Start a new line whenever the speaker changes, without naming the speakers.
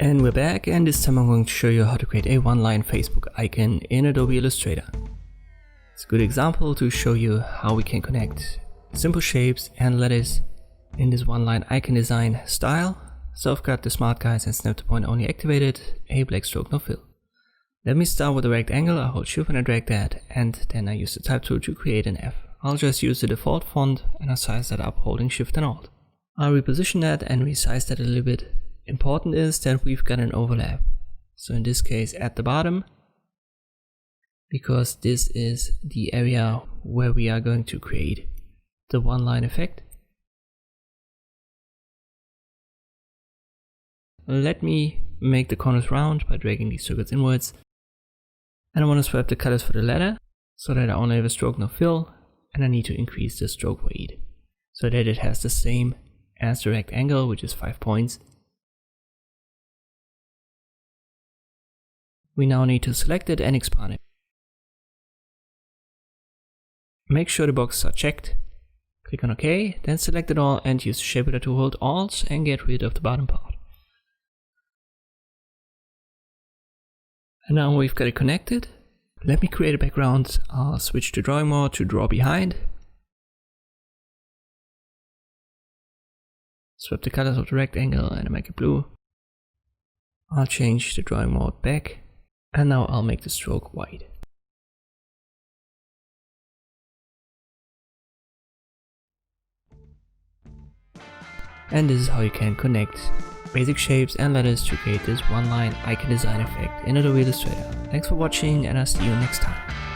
And we're back, and this time I'm going to show you how to create a one-line Facebook icon in Adobe Illustrator. It's a good example to show you how we can connect simple shapes and letters in this one-line icon design style. So I've got the smart guides and snap to point only activated, a black stroke no fill. Let me start with a rectangle. I hold Shift and I drag that, and then I use the type tool to create an F. I'll just use the default font and I size that up holding Shift and Alt. I'll reposition that and resize that a little bit. Important is that we've got an overlap. So in this case at the bottom, because this is the area where we are going to create the one line effect. Let me make the corners round by dragging these circles inwards. And I want to swap the colors for the letter so that I only have a stroke no fill, and I need to increase the stroke weight so that it has the same as the rectangle, which is 5 points. We now need to select it and expand it. Make sure the boxes are checked. Click on OK, then select it all and use the shape editor to hold Alt and get rid of the bottom part. And now we've got it connected. Let me create a background. I'll switch to drawing mode to draw behind. Swap the colors of the rectangle and make it blue. I'll change the drawing mode back. And now I'll make the stroke white. And this is how you can connect basic shapes and letters to create this one-line icon design effect in Adobe Illustrator. Thanks for watching, and I'll see you next time.